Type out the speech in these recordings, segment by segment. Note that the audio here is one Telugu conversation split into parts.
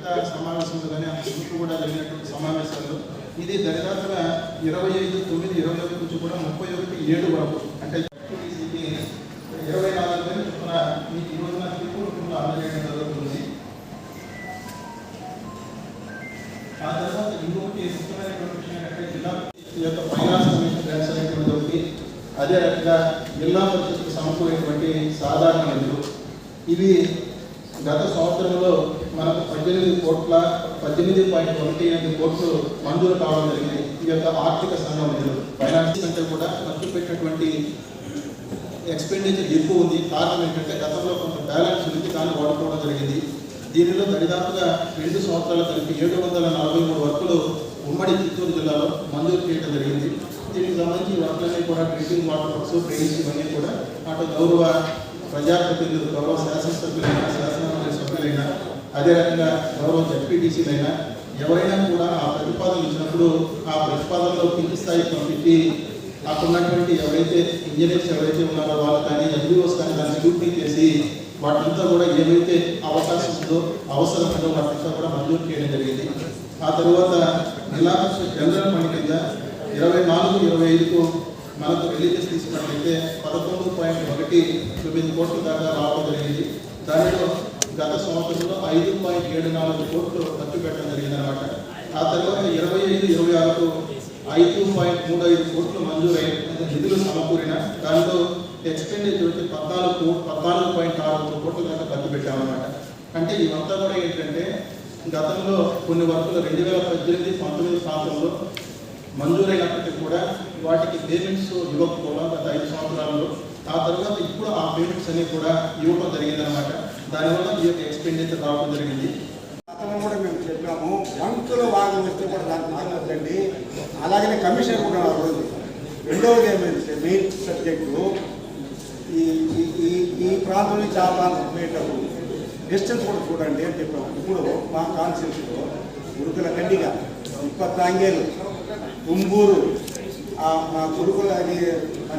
పెద్ద సమావేశంలో కానీ అంతకు కూడా జరిగినటువంటి సమావేశాలు ఇది దరిదాపుగా 25/9/21 నుంచి కూడా 31/7 వరకు అంటే 24 వేల చొప్పున మీకు ఈ రోజున తీర్పు రూపంలో అందజేయడం జరుగుతుంది. ఆ తర్వాత ఇంకొకటి ముఖ్యమైనటువంటి విషయం ఏంటంటే జిల్లా యొక్క ఫైనాన్స్ కమిషన్ గ్రాంట్స్ అనేటువంటి ఒకటి, అదే రకంగా జిల్లా పరిషత్కు సమకూరినటువంటి సాధారణ నిధులు ఇవి గత సంవత్సరంలో మనకు 18.18 కోట్లు మంజూరు కావడం జరిగింది. ఈ యొక్క ఆర్థిక సంఘం నిధులు ఫైనాన్స్ కంటే కూడా ఖర్చు పెట్టినటువంటి ఎక్స్పెండిచర్ ఎక్కువ ఉంది. కారణం ఏంటంటే గతంలో కొంత బ్యాలెన్స్ ఉంది, దాన్ని వాడుకోవడం జరిగింది. దీనిలో దరిదాపుగా 2 సంవత్సరాలు కలిపి 743 వర్కులు ఉమ్మడి చిత్తూరు జిల్లాలో మంజూరు చేయడం జరిగింది. దీనికి సంబంధించి వర్కులన్నీ కూడా డ్రింకింగ్ వాటర్ వర్క్స్, డ్రైనేజ్ ఇవన్నీ కూడా అటు గౌరవ ప్రజాప్రతినిధులు, గౌరవ శాసనసభ్యులైనా, శాసనమండలి సభ్యులైనా, అదే రకంగా గౌరవ జడ్పీటీసీలైనా ఎవరైనా కూడా ఆ ప్రతిపాదనలు ఇచ్చినప్పుడు ఆ ప్రతిపాదనలో కింది స్థాయికి పంపించి అక్కడ ఉన్నటువంటి ఎవరైతే ఇంజనీర్స్ ఎవరైతే ఉన్నారో వాళ్ళు కానీ ఎంబీఓస్ కానీ దాన్ని స్క్రూటినీ చేసి వాటింతా కూడా ఏవైతే అవకాశం ఉందో అవసరం ఉందో వాటింతా కూడా మంజూరు చేయడం జరిగింది. ఆ తర్వాత జిల్లా జనరల్ ఫండ్ కింద 24-25కు మనకు రిలీజెస్ తీసుకున్నట్లయితే 11.19 కోట్ల దాకా రావడం జరిగింది. దానిలో గత సంవత్సరంలో 5.74 కోట్లు ఖర్చు పెట్టడం జరిగింది అన్నమాట. ఆ తర్వాత 25-26కు 5.35 కోట్లు మంజూరైన నిధులు సమకూరిన దాంట్లో ఎక్స్పెండిచర్ వచ్చి 14.6 కోట్ల దాకా ఖర్చు పెట్టామన్నమాట. అంటే ఇవంతా కూడా ఏంటంటే గతంలో కొన్ని వర్కులు 2018-19 ప్రాంతంలో మంజూరైనప్పటికీ కూడా వాటికి పేమెంట్స్ ఇవ్వకపోవడం గత 5 సంవత్సరాల్లో. ఆ తర్వాత ఇప్పుడు ఆ పేమెంట్స్ అన్ని కూడా ఇవ్వడం జరిగిందనమాట. దానివల్ల ఈ యొక్క ఎక్స్పెండిచర్ రావడం జరిగింది. కూడా మేము చెప్పాము, బంకుల భాగం వస్తే కూడా దానికి మాట్లాడండి. అలాగనే కమిషన్ కూడా రోజు రెండవది ఏమైందంటే మెయిన్ సబ్జెక్టు ఈ ప్రాంతం నుంచి ఆ ప్రాంతం పోయేటప్పుడు డిస్టెన్స్ కూడా చూడండి అని చెప్పాము. ఇప్పుడు మా కాన్స్టిట్యూన్సీలో గురుకుల కండిగా 20 అంగేలు, కుంబూరు, మా గురుకుల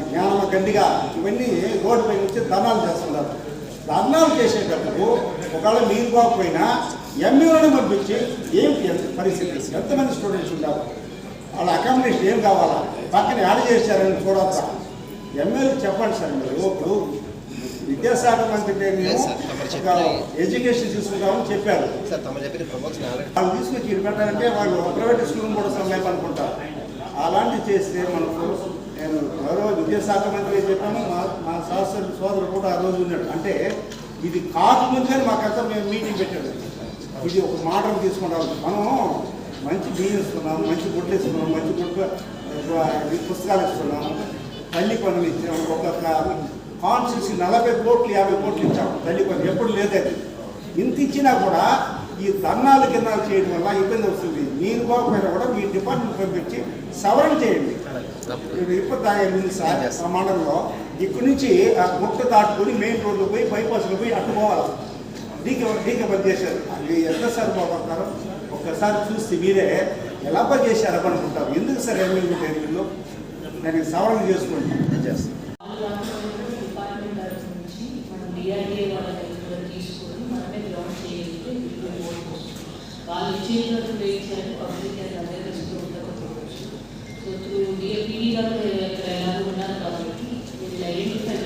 జ్ఞానమ కండిగా ఇవన్నీ రోడ్డు పై నుంచి ధర్నాలు చేస్తున్నారు. ధర్నాలు చేసేటప్పుడు ఒకవేళ మీరు పోకపోయినా ఎంఈఓని పంపించి ఏం పరిస్థితి, ఎంతమంది స్టూడెంట్స్ ఉంటారు, వాళ్ళ అకామిడేషన్ ఏం కావాలా, పక్కన యాడ్ చేశారని చూడొచ్చా, ఎంఏలకు చెప్పండి సార్. మీరు ఇప్పుడు విద్యాశాఖ మంత్రి మేము ఎడ్యుకేషన్ తీసుకుంటామని చెప్పారు. వాళ్ళు తీసుకొచ్చి ఇక్కడ పెట్టాలంటే వాళ్ళు ప్రైవేట్ స్కూల్ కూడా సమయం అనుకుంటారు. అలాంటివి చేస్తే మనకు నేను గౌరవ విద్యాశాఖ మంత్రి చెప్పాము, మా సోదరుడు కూడా ఆ రోజు ఉన్నాడు. అంటే ఇది కాకముందే మాకంతా మేము మీటింగ్ పెట్టాడు. ఇది ఒక మోడల్ తీసుకుంటాం, మనం మంచి బియ్యం ఇస్తున్నాం, మంచి గుడ్లు ఇస్తున్నాం, మంచి గుడ్లు పుస్తకాలు ఇస్తున్నాం, తల్లి పనులు ఇచ్చాము. ఒక్కొక్క కాన్స్టిట్యూన్సీ 40 కోట్లు 50 కోట్లు ఇచ్చాము తల్లి పనులు. ఎప్పుడు లేదండి. ఇంత ఇచ్చినా కూడా ఈ ధర్నాలు కిందాలు చేయడం వల్ల ఇబ్బంది వస్తుంది. మీరు పోకపోయినా కూడా మీ డిపార్ట్మెంట్ పంపించి సవరణ చేయండి. ఇప్పుడు ముందు సార్ ఆ మండలంలో ఇక్కడి నుంచి ఆ గుట్ట దాటుకొని మెయిన్ రోడ్లో పోయి బైపాస్లో పోయి అట్టుకోవాలి. డీకే పని చేశారు. అది ఎంత సార్ పోగొడతారో ఒక్కసారి చూస్తే మీరే ఎలా పని చేశారు అనుకుంటారు. ఎందుకు సార్ ఎంఎల్ఏ ఏరియాలో దానికి సవరణ చేసుకోండి చేస్తాను. వాళ్ళు ఇచ్చేటట్టు వేయించాలని పబ్లిక్ అవేర్నెస్తో ఉండకపోవచ్చు. సో త్రూ పీడీ గారు ఇక్కడ ఎలాగో ఉన్నారు కాబట్టి వీళ్ళు ఐడెంటిఫై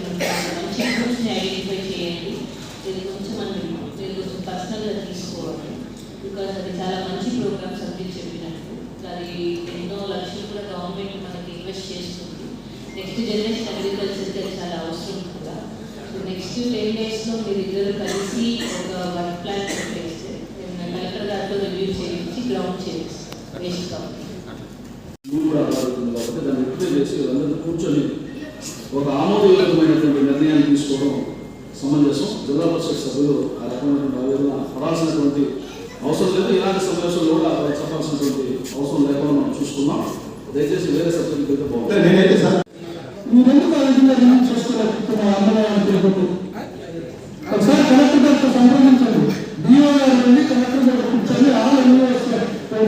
మంచి గ్రూప్స్ని ఐడెంటిఫై చేయండి. దీని గురించి మనం మీరు కొంచెం పర్సనల్గా తీసుకోవాలి. బికాజ్ అది చాలా మంచి ప్రోగ్రామ్ సబ్జెక్ట్ చెప్పినట్టు అది ఎన్నో లక్షలు కూడా గవర్నమెంట్ మనకి ఇన్వెస్ట్ చేస్తుంది. నెక్స్ట్ జనరేషన్ అగ్రికల్చర్కి అది చాలా అవసరం కూడా. సో నెక్స్ట్ 10 daysలో మీరు ఇద్దరు కలిసి ఒక వర్క్ ప్లాన్ చేస్తే కలెక్టర్ గారితో రివ్యూ చేయించి గ్రౌండ్ చేయించి వేస్ట్ కాబట్టి దాన్ని రిప్లై చేసి అందరూ కూర్చొని ఒక ఆమోదయోగ్యమైనటువంటి నిర్ణయాన్ని తీసుకోవడం సమంజసం. జిల్లా పరిషత్ సభ్యులు ఆ రకమైనటువంటి ఆవేదన పడాల్సినటువంటి అవసరం లేదు. ఇలాంటి సమావేశంలో కూడా చెప్పాల్సినటువంటి అవసరం లేకుండా మనం చూసుకున్నాం. దయచేసి వేరే సబ్జెక్ట్ అయితే బాగుంటుంది. నేనైతే సార్ ఒకసారి కలెక్టర్ గారితో సంప్రదించండి. డిఓ గారు నుండి కలెక్టర్ గారు కూర్చొని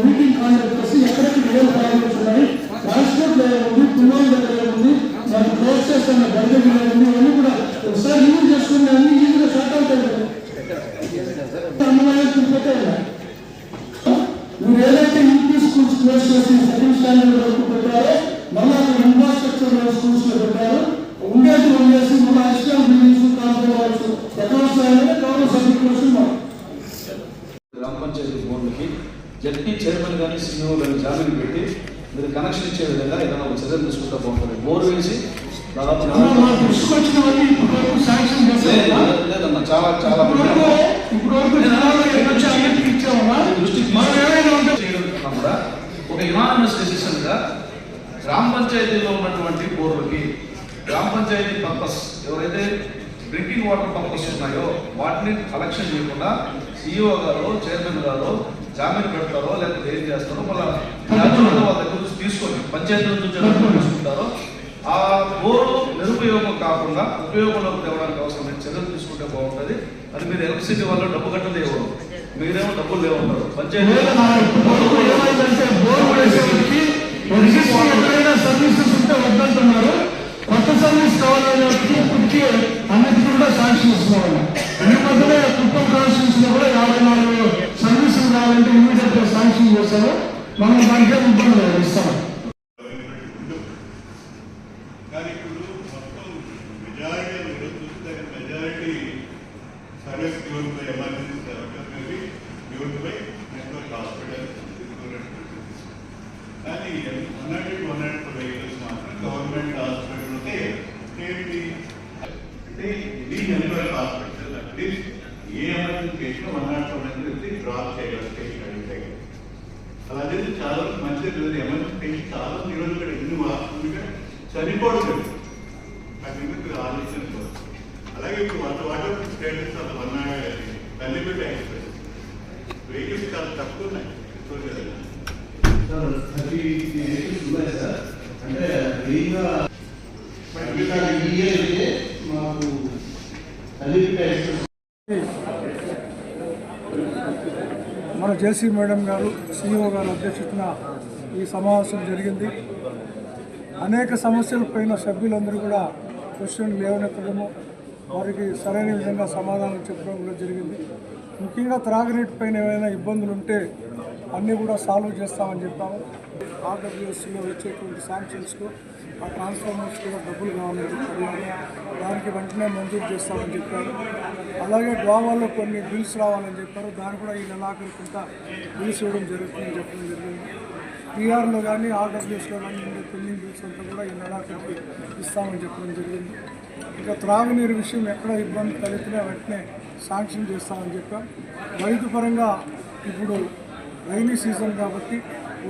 మీటింగ్ కాంటాక్ట్ చేసి ఎక్కడికి రియల్ ప్రాబ్లమ్స్ ఉన్నాయి, ట్రాన్స్పోర్ట్ లేయర్ ఉంది, పుల్వాల్ దగ్గర ఉంది, మరి క్లోజ్ చేస్తున్న బడ్జెట్ ఉంది, ఇవన్నీ కూడా ఒకసారి రివ్యూ చేసుకుని అన్ని ఈజీగా షార్ట్ అవుతాయి కదా. అన్నమయ్య తిరుపతి బేస్ చేసి సెకండ్ స్టాండర్డ్ వరకు పెట్టారు. మళ్ళీ అక్కడ ఇన్ఫ్రాస్ట్రక్చర్ స్కూల్స్ లో పెట్టారు. ఉండేది వదిలేసి మళ్ళీ అడిషనల్ బిల్డింగ్స్ కాంపౌండ్ ఎక్కడ వస్తాయని గౌరవ సభ్యుల కోసం గ్రామ పంచాయతీ బోర్డుకి జడ్పీ చైర్మన్ కానీ సీఈఓ కానీ జామీన్ పెట్టి మీరు కనెక్షన్ ఇచ్చే విధంగా ఏదైనా ఒక చర్యలు తీసుకుంటా బాగుంటుంది. బోర్ వేసి దాదాపు లేదన్నా చాలా చాలా కూడా ఒక యునానిమస్ డెసిషన్ గా గ్రామ పంచాయతీలో ఉన్నటువంటి బోర్లకి గ్రామ పంచాయతీ పర్పస్ ఎవరైతే డ్రింకింగ్ వాటర్ పర్పస్ ఉన్నాయో వాటిని కలెక్షన్ చేయకుండా సీఈఓ గారు చైర్మన్ గారు జామీన్ పెడతారో లేకపోతే ఏం చేస్తారో మళ్ళీ వాళ్ళ దగ్గర నుంచి తీసుకొని పంచాయతీ నుంచి తీసుకుంటారో ఆ బోర్డు నిరుపయోగం కాకుండా ఉపయోగంలోకి తేవడానికి అవసరమైన చర్యలు తీసుకుంటే బాగుంటుంది. అది మీరు ఎలక్ట్రిసిటీ వల్ల డబ్బు కట్టదే ఇవ్వరు, మీరేమో డబ్బులు లేవుంటారు. పంచాయతీ సర్వీసెస్ ఉంటే వద్దంటున్నారు. కొత్త సర్వీస్ కావాలని ఇప్పటికీ అన్నిటికీ కూడా శాంక్షన్ ఇస్తున్నాము. ఈ మధ్యనే కుప్పం కాన్స్టిట్యూన్స్ లో కూడా 54 సర్వీసులు కావాలంటే ఇమీడియట్ గా శాంక్షన్ చేశారు. మనం దానికి ఇబ్బంది లేదు, ఇస్తాం. కానీ ఇప్పుడు మొత్తం majority service given by emergency service maybe given by network hospital. కానీ 100 వెహికల్స్ మాత్రం గవర్నమెంట్ హాస్పిటల్ ఉంటే ఏంటి అంటే ఇది నెట్వర్క్ హాస్పిటల్. అట్లీస్ట్ ఏ ఎమర్జెన్సీ కేసులో 100 డ్రాప్ చేయగలరు స్టేషన్ అడిగితే. అలా చేసి చాలా మంచిది. ఎమర్జెన్సీ కేసు చాలా ఈరోజు కూడా ఎన్ని వాడుతుందిగా చనిపోవడం అది ఆలోచన. అలాగే ఇప్పుడు వాటర్ స్టేటస్ అది 100 బెనిఫిట్ ఎక్స్ప్రెస్ వెహికల్స్ చాలా తక్కువ ఉన్నాయి. మన జేసీ మేడం గారు సీఈఓ గారు అధ్యక్షతన ఈ సమావేశం జరిగింది. అనేక సమస్యలపైన సభ్యులందరూ కూడా క్వశ్చన్ లేవనెత్తడము, వారికి సరైన విధంగా సమాధానం చెప్పడం కూడా జరిగింది. ముఖ్యంగా త్రాగునీటి పైన ఏమైనా ఇబ్బందులు ఉంటే అన్నీ కూడా సాల్వ్ చేస్తామని చెప్పాము. ఆర్డబ్ల్యూఎస్లో వచ్చేటువంటి శాంక్షన్స్కు ఆ ట్రాన్స్ఫార్మర్స్ కూడా డబ్బులు కావాలని చెప్పారు. దానికి వెంటనే మంజూరు చేస్తామని చెప్పారు. అలాగే గోవాలో కొన్ని బిల్స్ రావాలని చెప్పారు. దాన్ని కూడా ఈ నెలాఖరుకుంటా బిల్స్ ఇవ్వడం జరుగుతుందని చెప్పడం జరిగింది. టీఆర్లో కానీ ఆర్డబ్ల్యూఎస్లో కానీ ఉండే పెండింగ్ బిల్స్ అంతా కూడా ఈ నెలాఖరుకి ఇస్తామని చెప్పడం జరిగింది. ఇంకా త్రాగునీరు విషయం ఎక్కడ ఇబ్బంది కలిగినా వెంటనే శాంక్షన్ చేస్తామని చెప్పాం. రైతు పరంగా ఇప్పుడు రైనీ సీజన్ కాబట్టి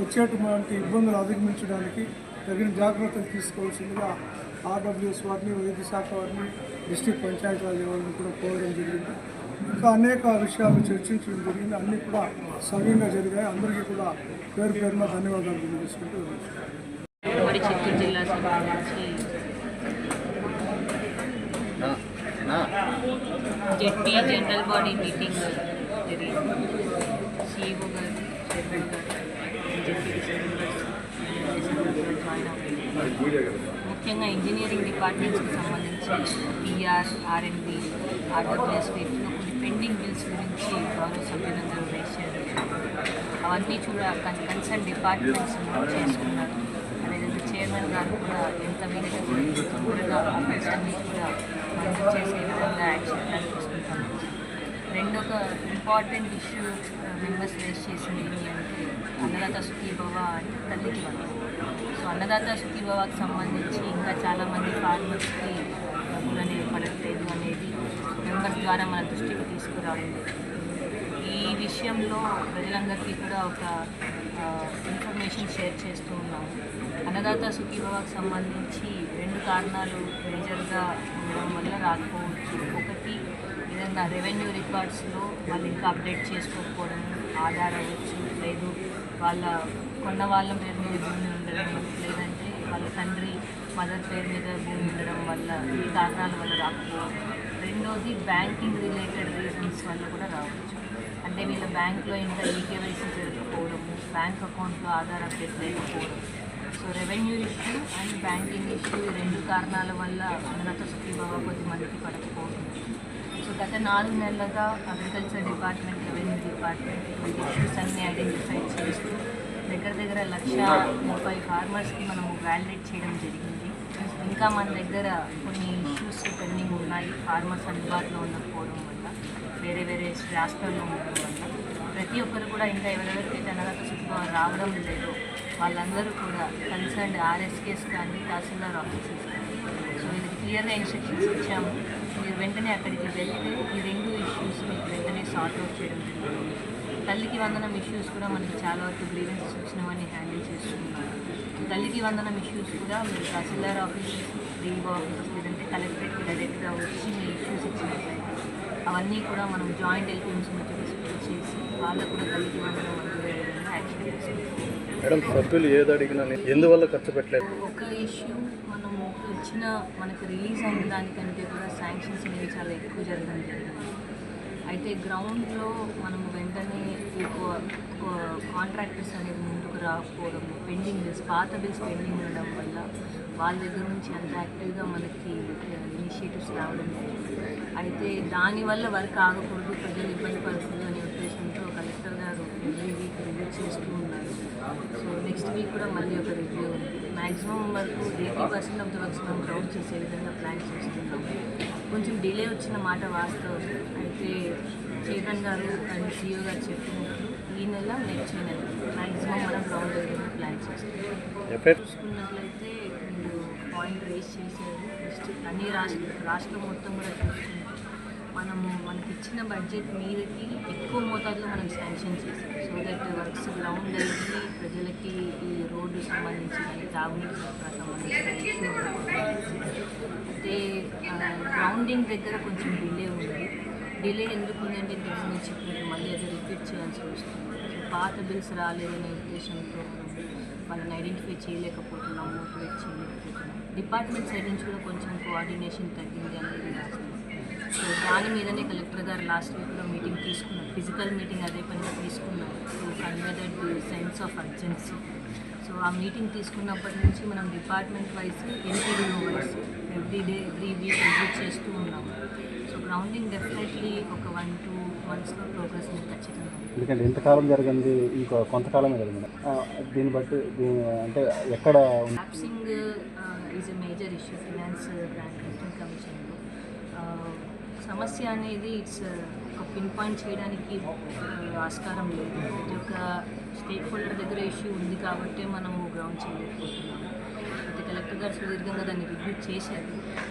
వచ్చేటువంటి ఇబ్బందులు అధిగమించడానికి తగిన జాగ్రత్తలు తీసుకోవాల్సిందిగా ఆర్డబ్ల్యూఎస్ వారిని, వైద్య శాఖ వారిని, డిస్ట్రిక్ట్ పంచాయతీరాజ్ వారిని కూడా కోరడం జరిగింది. ఇంకా అనేక విషయాలు చర్చించడం జరిగింది. అన్నీ కూడా సవ్యంగా జరిగాయి. అందరికీ కూడా పేరు పేరున ధన్యవాదాలు తెలియజేసుకుంటూ చిత్తూరు జిల్లా సంబంధించి జెడ్పీ జనరల్ బాడీ మీటింగ్ జరిగింది. సీఈఓ గారు, చైర్మన్ గారు, జెడ్పీ జాయిన్ అవ్వాలి. ముఖ్యంగా ఇంజనీరింగ్ డిపార్ట్మెంట్స్కి సంబంధించి పిఆర్, ఆర్ఎండ్బి, ఆర్డబ్ల్యూఎస్ వీటిలో కొన్ని పెండింగ్ బిల్స్ గురించి గౌరవ సభ్యులందరూ రేస్ చేయడం, అవన్నీ కన్సర్న్ డిపార్ట్మెంట్స్ నోట్ చేసుకున్నారు. అదేవిధంగా చైర్మన్ గారు కూడా ఎంత వీలైతే తొందరగా బిల్స్ అన్నీ కూడా మంజూరు చేసే విధంగా యాక్షన్ ప్లాన్ తీసుకుంటాము. రెండొక ఇంపార్టెంట్ ఇష్యూ మెంబర్స్ రేస్ చేసింది ఏంటి అంటే అన్నదాత సుఖీభవ అంటే తల్లికి వందనం. సో అన్నదాత సుఖీభవకి సంబంధించి ఇంకా చాలామంది ఫార్మర్స్కి డబ్బులు అనేవి పడట్లేదు అనేది మెంబర్స్ ద్వారా మన దృష్టికి తీసుకురావడం. ఈ విషయంలో ప్రజలందరికీ కూడా ఒక ఇన్ఫర్మేషన్ షేర్ చేస్తూ ఉన్నాము. అన్నదాత సుఖీభవకి సంబంధించి 2 కారణాలు మేజర్గా ఉండడం వల్ల రాకపోవచ్చు. ఒకటి విధంగా రెవెన్యూ రికార్డ్స్లో వాళ్ళు ఇంకా అప్డేట్ చేసుకోకపోవడం, ఆధార్ అవ్వచ్చు, లేదు వాళ్ళ కొన్న వాళ్ళ పేరు మీద భూమి ఉండడం, లేదంటే వాళ్ళ తండ్రి మదర్ పేరు మీద భూమి ఉండడం వల్ల ఈ కారణాల వల్ల రాకపోవచ్చు. రెండోది బ్యాంకింగ్ రిలేటెడ్ రీజన్స్ వల్ల కూడా రావచ్చు. అంటే వీళ్ళ బ్యాంక్లో ఇంకా ఈకేవైసీ జరగకపోవడము, బ్యాంక్ అకౌంట్లో ఆధార్ అప్డేట్ లేకపోవడం. So revenue issue and banking issue ఈ 2 కారణాల వల్ల అన్నదాత సుఖీభవ కొద్ది మందికి పడకపోవడం. సో గత 4 నెలలుగా agriculture department, revenue department issues అన్నీ ఐడెంటిఫై చేస్తూ దగ్గర 1,30,000 ఫార్మర్స్కి మనము వ్యాలిడేట్ చేయడం జరిగింది. ఇంకా మన దగ్గర కొన్ని ఇష్యూస్ పెండింగ్ ఉన్నాయి. ఫార్మర్స్ అందుబాటులో ఉండకపోవడం వల్ల, వేరే వేరే రాష్ట్రాల్లో ఉండడం వల్ల ప్రతి ఒక్కరు కూడా ఇంకా ఎవరెవరికైతే అనర్హత సూచిక రావడం లేదో వాళ్ళందరూ కూడా కన్సర్న్డ్ ఆర్ఎస్కేస్ కానీ తహసీల్దార్ ఆఫీసెస్ కానీ సో వీళ్ళకి క్లియర్గా ఇన్స్ట్రక్షన్స్ ఇచ్చాము. మీరు వెంటనే అక్కడికి వెళ్తే ఈ 2 ఇష్యూస్ మీకు వెంటనే సార్ట్ అవుట్ చేయడం జరుగుతుంది. తల్లికి వందనం ఇష్యూస్ కూడా మనకి చాలా వరకు గ్రీవెన్సెస్ వచ్చినవన్నీ హ్యాండిల్ చేస్తున్నాం. తల్లికి వందనం ఇష్యూస్ కూడా మీరు తహసీల్దార్ ఆఫీసెస్, డిఓ ఆఫీసెస్ లేదంటే కలెక్టరేట్కి డైరెక్ట్గా వచ్చి మీ ఇష్యూస్ ఇచ్చినట్లయితే అవన్నీ కూడా మనం జాయింట్ ఎల్పిఎంస్ చేసి వాళ్ళకు కూడా తల్లికి వందనం మంజూరు విధంగా యాక్షన్ చేసుకుంటాం. మేడం, సభ్యులు ఏది అడిగినా ఎందువల్ల ఖర్చు పెట్టలేదు? ఒక ఇష్యూ మనము ఇచ్చిన మనకు రిలీజ్ అయిన దానికంటే కూడా శాంక్షన్స్ అనేవి చాలా ఎక్కువ జరగడం జరిగింది. అయితే గ్రౌండ్లో మనము వెంటనే కాంట్రాక్టర్స్ అనేది ముందుకు రాకపోవడం, పెండింగ్ బిల్స్, పాత బిల్స్ పెండింగ్ ఉండడం వల్ల వాళ్ళ దగ్గర నుంచి అంత యాక్టివ్గా మనకి ఇనిషియేటివ్స్ రావడం జరిగింది. అయితే దానివల్ల వర్క్ ఆగకూడదు, ప్రజలు ఇబ్బంది పడకూడదు అనే ఉద్దేశంతో కలెక్టర్ గారు ఎవ్రీ వీక్ రివ్యూ చేస్తూ ఉన్నారు. సో నెక్స్ట్ వీక్ కూడా మళ్ళీ ఒక రివ్యూ ఉంది. మ్యాక్సిమం వరకు 80% ఆఫ్ ద వర్క్స్ మనం క్రౌడ్ చేసే విధంగా ప్లాన్ చేస్తున్నాం. కొంచెం డిలే వచ్చిన మాట వాస్తవం. అయితే చైర్మన్ గారు అండ్ సిఇఓ గారు చెప్పినట్టు ఈ నెల నెక్స్ట్ నెల మ్యాక్సిమం మనం క్రౌడ్ విధంగా ప్లాన్ చేస్తున్నాం. చూసుకున్నట్లయితే మీరు పాయింట్ రేస్ చేశారు. నెక్స్ట్ అన్ని రాష్ట్రం మొత్తం కూడా చూసుకుంటే మనకి ఇచ్చిన బడ్జెట్ మీదకి ఎక్కువ మోతాదులో మనం శాంక్షన్ చేసాం. సో దట్ వర్క్స్ గ్రౌండ్ లెవెల్కి ప్రజలకి ఈ రోడ్డు సంబంధించి కానీ తాగునీటి సరఫరా సంబంధించిన ఇష్యూ అయితే గ్రౌండింగ్ దగ్గర కొంచెం డిలే ఉంది. డిలే ఎందుకు ఉందంటే ఇంతకుముందు చెప్పినట్టు మళ్ళీ అది రిపీట్ చేయాల్సి వస్తుంది. సో పాత బిల్స్ రాలేదనే ఉద్దేశంతో వాళ్ళని ఐడెంటిఫై చేయలేకపోతున్నాం, మోటివేట్ చేయలేకపోతున్నాం. డిపార్ట్మెంట్ సైడ్ నుంచి కూడా కొంచెం కోఆర్డినేషన్ తగ్గింది అనేది రాస్తుంది. సో దాని మీదనే కలెక్టర్ గారు లాస్ట్ వీక్లో మీటింగ్ తీసుకున్నారు. ఫిజికల్ మీటింగ్ అదే పనిగా తీసుకున్నారు to convey that sense of urgency. So ఆ మీటింగ్ తీసుకున్నప్పటి నుంచి మనం department wise NTDO wise every week review చేస్తూ ఉన్నాము. సో గ్రౌండింగ్ డెఫినెట్లీ ఒక 1-2 monthsలో ప్రోగ్రెస్ ఖచ్చితంగా. ఎందుకంటే ఇంతకాలం జరిగింది, ఇంకో కొంతకాలమే జరిగింది. దీన్ని బట్టి అంటే ఎక్కడ lapsing is a major issue finance grant return కమిషన్లో. సమస్య అనేది ఇట్స్ ఒక పిన్ పాయింట్ చేయడానికి ఆస్కారం లేదు. ప్రతి ఒక్క స్టేక్ హోల్డర్ దగ్గర ఇష్యూ ఉంది కాబట్టి మనము గ్రౌండ్ చేయలేకపోతున్నాము. అయితే కలెక్టర్ గారు సుదీర్ఘంగా దాన్ని రివ్యూ చేశారు.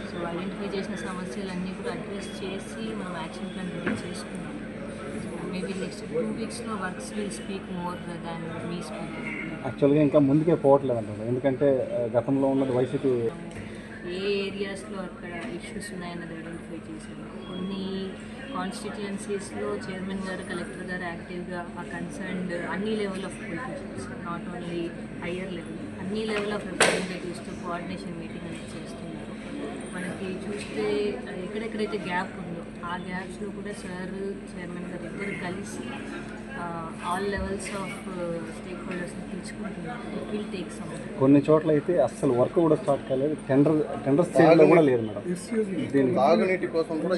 సో ఐడెంటిఫై చేసిన సమస్యలన్నీ కూడా అడ్రస్ చేసి మనం యాక్షన్ ప్లాన్ రెడీ చేసుకున్నాం. సో మేబీ నెక్స్ట్ 2 weeksలో works will speak more than me speaking. యాక్చువల్గా ఇంకా ముందుకే పోవట్లేదు అంటారు. ఎందుకంటే గతంలో ఉన్నది వైసీపీ ఏ ఏరియాస్లో అక్కడ ఇష్యూస్ ఉన్నాయన్నది ఐడెంటిఫై చేశారు. కొన్ని కాన్స్టిట్యుయెన్సీస్లో చైర్మన్ గారు, కలెక్టర్ గారు యాక్టివ్గా ఆ కన్సర్న్డ్ అన్ని level of politicians, not only higher level, అన్ని లెవెల్ ఆఫ్ రిప్రజెంటేటివ్స్తో కోఆర్డినేషన్ మీటింగ్ అనేది చేస్తున్నారు. మనకి చూస్తే ఎక్కడెక్కడైతే గ్యాప్ ఉందో ఆ గ్యాప్స్లో కూడా సార్, చైర్మన్ గారు ఇద్దరు కలిసి ఆల్ లెవెల్స్ ఆఫ్ స్టేక్ హోల్డర్స్ని పిలుచుకుంటున్నారు. It will take some. కొన్ని చోట్ల అయితే అస్సలు వర్క్ కూడా స్టార్ట్ కాలేదు. టెండర్ స్టేజ్లో కూడా లేదు మేడం. దీని తాగునీటి కోసం కూడా